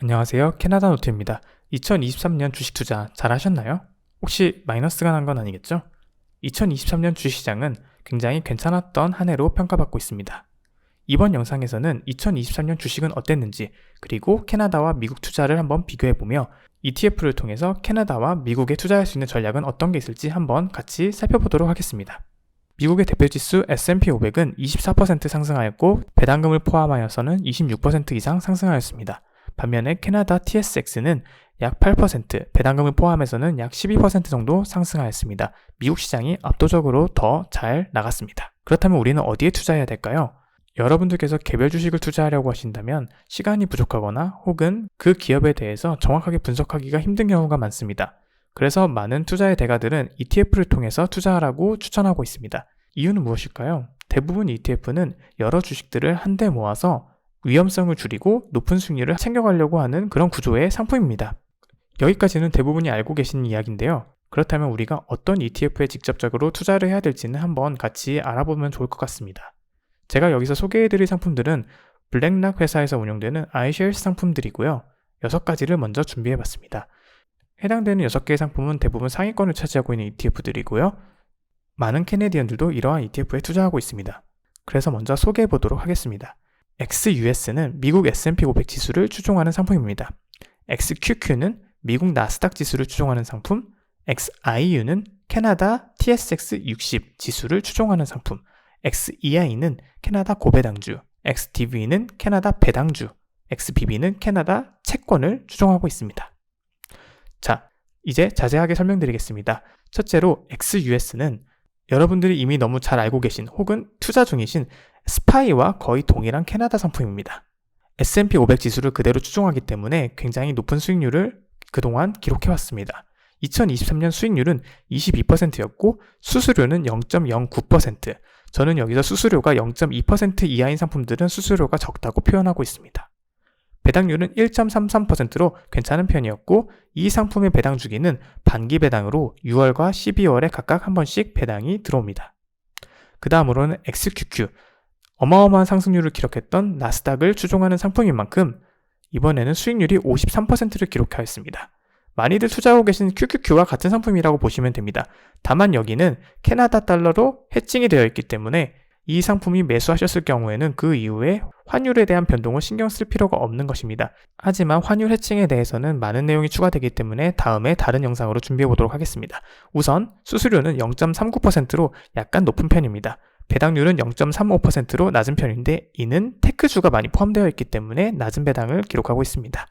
안녕하세요. 캐나다 노트입니다. 2023년 주식 투자 잘 하셨나요? 혹시 마이너스가 난 건 아니겠죠? 2023년 주식시장은 굉장히 괜찮았던 한 해로 평가받고 있습니다. 이번 영상에서는 2023년 주식은 어땠는지, 그리고 캐나다와 미국 투자를 한번 비교해보며 ETF를 통해서 캐나다와 미국에 투자할 수 있는 전략은 어떤 게 있을지 한번 같이 살펴보도록 하겠습니다. 미국의 대표지수 S&P 500은 24% 상승하였고 배당금을 포함하여서는 26% 이상 상승하였습니다. 반면에 캐나다 TSX는 약 8%, 배당금을 포함해서는 약 12% 정도 상승하였습니다. 미국 시장이 압도적으로 더 잘 나갔습니다. 그렇다면 우리는 어디에 투자해야 될까요? 여러분들께서 개별 주식을 투자하려고 하신다면 시간이 부족하거나 혹은 그 기업에 대해서 정확하게 분석하기가 힘든 경우가 많습니다. 그래서 많은 투자의 대가들은 ETF를 통해서 투자하라고 추천하고 있습니다. 이유는 무엇일까요? 대부분 ETF는 여러 주식들을 한데 모아서 위험성을 줄이고 높은 수익률을 챙겨가려고 하는 그런 구조의 상품입니다. 여기까지는 대부분이 알고 계시는 이야기인데요. 그렇다면 우리가 어떤 ETF에 직접적으로 투자를 해야 될지는 한번 같이 알아보면 좋을 것 같습니다. 제가 여기서 소개해드릴 상품들은 블랙락 회사에서 운영되는 iShares 상품들이고요. 6가지를 먼저 준비해봤습니다. 해당되는 6개의 상품은 대부분 상위권을 차지하고 있는 ETF들이고요. 많은 캐네디언들도 이러한 ETF에 투자하고 있습니다. 그래서 먼저 소개해보도록 하겠습니다. XUS는 미국 S&P 500 지수를 추종하는 상품입니다. XQQ는 미국 나스닥 지수를 추종하는 상품, XIU는 캐나다 TSX 60 지수를 추종하는 상품, XEI는 캐나다 고배당주, XDV는 캐나다 배당주, XBB는 캐나다 채권을 추종하고 있습니다. 자, 이제 자세하게 설명드리겠습니다. 첫째로 XUS는 여러분들이 이미 너무 잘 알고 계신 혹은 투자 중이신 스파이와 거의 동일한 캐나다 상품입니다. S&P 500 지수를 그대로 추종하기 때문에 굉장히 높은 수익률을 그동안 기록해왔습니다. 2023년 수익률은 22%였고 수수료는 0.09%. 저는 여기서 수수료가 0.2% 이하인 상품들은 수수료가 적다고 표현하고 있습니다. 배당률은 1.33%로 괜찮은 편이었고 이 상품의 배당 주기는 반기 배당으로 6월과 12월에 각각 한 번씩 배당이 들어옵니다. 그 다음으로는 XQQ, 어마어마한 상승률을 기록했던 나스닥을 추종하는 상품인 만큼 이번에는 수익률이 53%를 기록하였습니다. 많이들 투자하고 계신 QQQ와 같은 상품이라고 보시면 됩니다. 다만 여기는 캐나다 달러로 해칭이 되어 있기 때문에 이 상품이 매수하셨을 경우에는 그 이후에 환율에 대한 변동을 신경 쓸 필요가 없는 것입니다. 하지만 환율 해칭에 대해서는 많은 내용이 추가되기 때문에 다음에 다른 영상으로 준비해 보도록 하겠습니다. 우선 수수료는 0.39%로 약간 높은 편입니다. 배당률은 0.35%로 낮은 편인데 이는 테크주가 많이 포함되어 있기 때문에 낮은 배당을 기록하고 있습니다.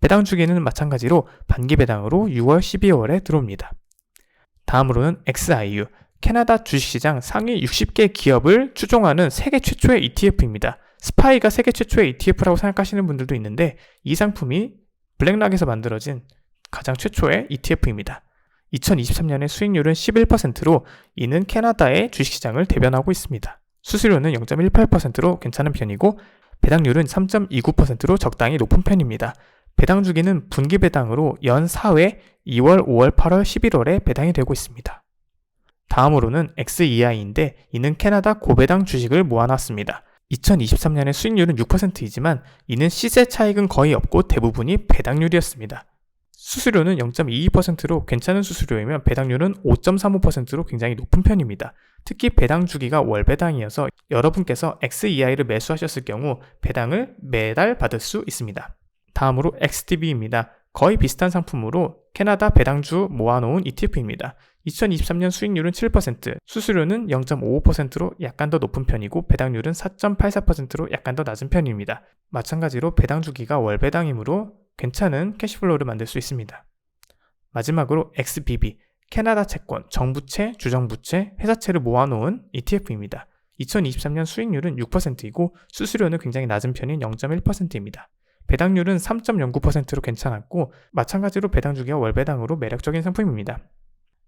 배당 주기는 마찬가지로 반기 배당으로 6월, 12월에 들어옵니다. 다음으로는 XIU, 캐나다 주식시장 상위 60개 기업을 추종하는 세계 최초의 ETF입니다. 스파이가 세계 최초의 ETF라고 생각하시는 분들도 있는데 이 상품이 블랙락에서 만들어진 가장 최초의 ETF입니다. 2023년의 수익률은 11%로 이는 캐나다의 주식시장을 대변하고 있습니다. 수수료는 0.18%로 괜찮은 편이고 배당률은 3.29%로 적당히 높은 편입니다. 배당 주기는 분기 배당으로 연 4회 2월, 5월, 8월, 11월에 배당이 되고 있습니다. 다음으로는 XEI인데 이는 캐나다 고배당 주식을 모아놨습니다. 2023년의 수익률은 6%이지만 이는 시세 차익은 거의 없고 대부분이 배당률이었습니다. 수수료는 0.22%로 괜찮은 수수료이면 배당률은 5.35%로 굉장히 높은 편입니다. 특히 배당 주기가 월 배당이어서 여러분께서 XEI를 매수하셨을 경우 배당을 매달 받을 수 있습니다. 다음으로 XDV입니다. 거의 비슷한 상품으로 캐나다 배당주 모아놓은 ETF입니다. 2023년 수익률은 7%, 수수료는 0.55%로 약간 더 높은 편이고 배당률은 4.84%로 약간 더 낮은 편입니다. 마찬가지로 배당 주기가 월 배당이므로 괜찮은 캐시플로우를 만들 수 있습니다. 마지막으로 XBB, 캐나다 채권, 정부채, 주정부채, 회사채를 모아놓은 ETF입니다. 2023년 수익률은 6%이고 수수료는 굉장히 낮은 편인 0.1%입니다. 배당률은 3.09%로 괜찮았고 마찬가지로 배당 주기와 월 배당으로 매력적인 상품입니다.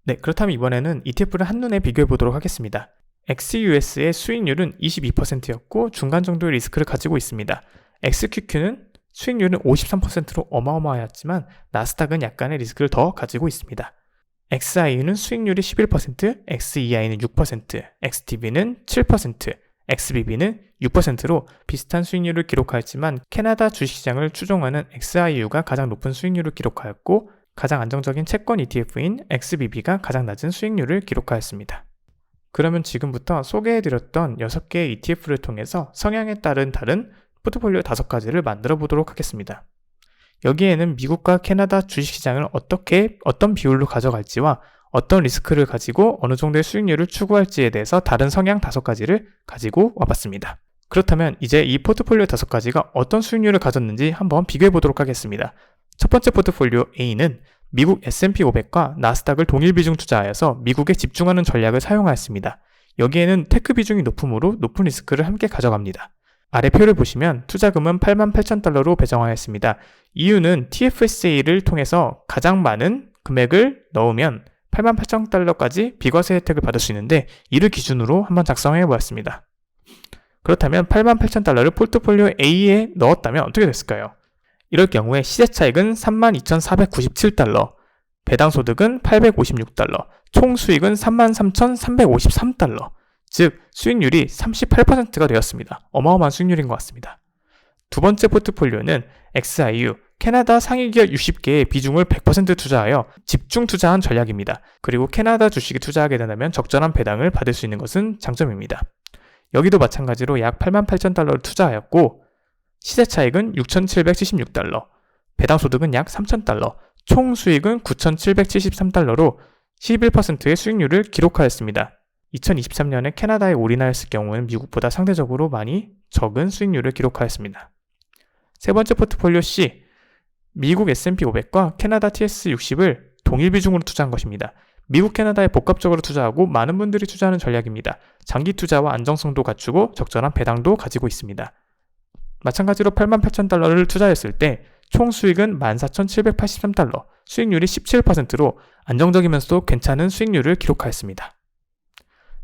네, 그렇다면 이번에는 ETF를 한눈에 비교해 보도록 하겠습니다. XUS의 수익률은 22%였고 중간 정도의 리스크를 가지고 있습니다. XQQ는 수익률은 53%로 어마어마하였지만 나스닥은 약간의 리스크를 더 가지고 있습니다. XIU는 수익률이 11%, XEI는 6%, XTV는 7%, XBB는 6%로 비슷한 수익률을 기록하였지만 캐나다 주식시장을 추종하는 XIU가 가장 높은 수익률을 기록하였고 가장 안정적인 채권 ETF인 XBB가 가장 낮은 수익률을 기록하였습니다. 그러면 지금부터 소개해드렸던 6개의 ETF를 통해서 성향에 따른 다른 포트폴리오 5가지를 만들어 보도록 하겠습니다. 여기에는 미국과 캐나다 주식시장을 어떤 비율로 가져갈지와 어떤 리스크를 가지고 어느 정도의 수익률을 추구할지에 대해서 다른 성향 5가지를 가지고 와봤습니다. 그렇다면 이제 이 포트폴리오 5가지가 어떤 수익률을 가졌는지 한번 비교해 보도록 하겠습니다. 첫 번째 포트폴리오 A는 미국 S&P 500과 나스닥을 동일 비중 투자하여서 미국에 집중하는 전략을 사용하였습니다. 여기에는 테크 비중이 높으므로 높은 리스크를 함께 가져갑니다. 아래 표를 보시면 투자금은 88,000달러로 배정하였습니다. 이유는 TFSA를 통해서 가장 많은 금액을 넣으면 88,000달러까지 비과세 혜택을 받을 수 있는데 이를 기준으로 한번 작성해 보았습니다. 그렇다면 88,000달러를 포트폴리오 A에 넣었다면 어떻게 됐을까요? 이럴 경우에 시세 차익은 32,497달러, 배당 소득은 856달러, 총 수익은 33,353달러, 즉 수익률이 38%가 되었습니다. 어마어마한 수익률인 것 같습니다. 두 번째 포트폴리오는 XIU, 캐나다 상위기업 60개의 비중을 100% 투자하여 집중 투자한 전략입니다. 그리고 캐나다 주식에 투자하게 된다면 적절한 배당을 받을 수 있는 것은 장점입니다. 여기도 마찬가지로 약 88,000달러를 투자하였고 시세 차익은 6,776달러, 배당 소득은 약 3,000달러, 총 수익은 9,773달러로 11%의 수익률을 기록하였습니다. 2023년에 캐나다에 올인하였을 경우는 미국보다 상대적으로 많이 적은 수익률을 기록하였습니다. 세 번째 포트폴리오 C, 미국 S&P 500과 캐나다 TS60을 동일 비중으로 투자한 것입니다. 미국, 캐나다에 복합적으로 투자하고 많은 분들이 투자하는 전략입니다. 장기 투자와 안정성도 갖추고 적절한 배당도 가지고 있습니다. 마찬가지로 88,000달러를 투자했을 때 총 수익은 14,783달러, 수익률이 17%로 안정적이면서도 괜찮은 수익률을 기록하였습니다.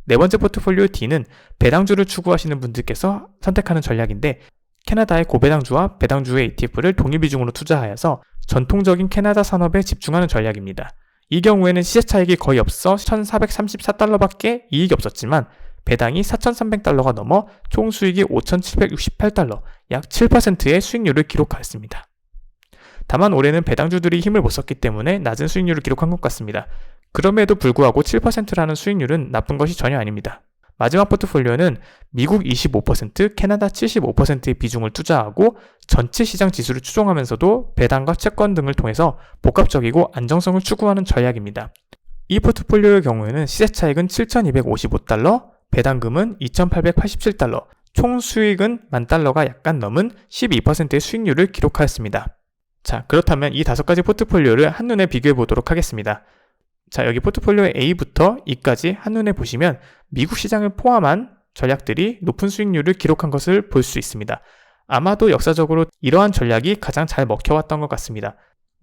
네 번째 포트폴리오 D는 배당주를 추구하시는 분들께서 선택하는 전략인데 캐나다의 고배당주와 배당주의 ETF를 동일 비중으로 투자하여서 전통적인 캐나다 산업에 집중하는 전략입니다. 이 경우에는 시세 차익이 거의 없어 1,434달러밖에 이익이 없었지만 배당이 4,300달러가 넘어 총 수익이 5,768달러, 약 7%의 수익률을 기록하였습니다. 다만 올해는 배당주들이 힘을 못 썼기 때문에 낮은 수익률을 기록한 것 같습니다. 그럼에도 불구하고 7%라는 수익률은 나쁜 것이 전혀 아닙니다. 마지막 포트폴리오는 미국 25%, 캐나다 75%의 비중을 투자하고 전체 시장 지수를 추종하면서도 배당과 채권 등을 통해서 복합적이고 안정성을 추구하는 전략입니다. 이 포트폴리오의 경우에는 시세 차익은 7,255달러, 배당금은 2,887달러, 총 수익은 10,000달러가 약간 넘은 12%의 수익률을 기록하였습니다. 자, 그렇다면 이 5가지 포트폴리오를 한눈에 비교해 보도록 하겠습니다. 자, 여기 포트폴리오 A부터 E까지 한눈에 보시면 미국 시장을 포함한 전략들이 높은 수익률을 기록한 것을 볼 수 있습니다. 아마도 역사적으로 이러한 전략이 가장 잘 먹혀왔던 것 같습니다.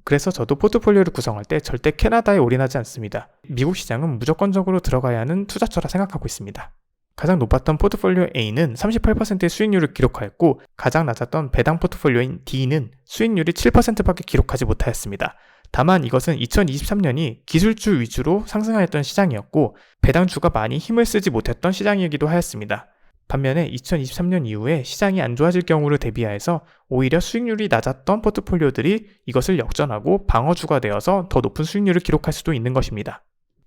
그래서 저도 포트폴리오를 구성할 때 절대 캐나다에 올인하지 않습니다. 미국 시장은 무조건적으로 들어가야 하는 투자처라 생각하고 있습니다. 가장 높았던 포트폴리오 A는 38%의 수익률을 기록하였고 가장 낮았던 배당 포트폴리오인 D는 수익률이 7%밖에 기록하지 못하였습니다. 다만 이것은 2023년이 기술주 위주로 상승하였던 시장이었고 배당주가 많이 힘을 쓰지 못했던 시장이기도 하였습니다. 반면에 2023년 이후에 시장이 안 좋아질 경우를 대비하여서 오히려 수익률이 낮았던 포트폴리오들이 이것을 역전하고 방어주가 되어서 더 높은 수익률을 기록할 수도 있는 것입니다.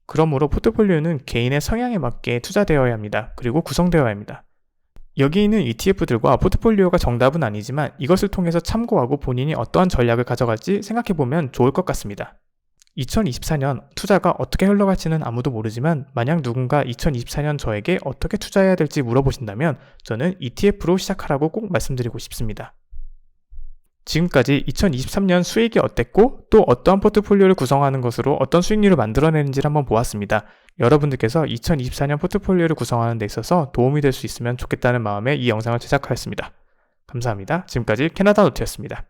그러므로 포트폴리오는 개인의 성향에 맞게 투자되어야 합니다. 그리고 구성되어야 합니다. 여기 있는 ETF들과 포트폴리오가 정답은 아니지만 이것을 통해서 참고하고 본인이 어떠한 전략을 가져갈지 생각해보면 좋을 것 같습니다. 2024년 투자가 어떻게 흘러갈지는 아무도 모르지만 만약 누군가 2024년 저에게 어떻게 투자해야 될지 물어보신다면 저는 ETF로 시작하라고 꼭 말씀드리고 싶습니다. 지금까지 2023년 수익이 어땠고 또 어떠한 포트폴리오를 구성하는 것으로 어떤 수익률을 만들어내는지를 한번 보았습니다. 여러분들께서 2024년 포트폴리오를 구성하는 데 있어서 도움이 될 수 있으면 좋겠다는 마음에 이 영상을 제작하였습니다. 감사합니다. 지금까지 캐나다 노트였습니다.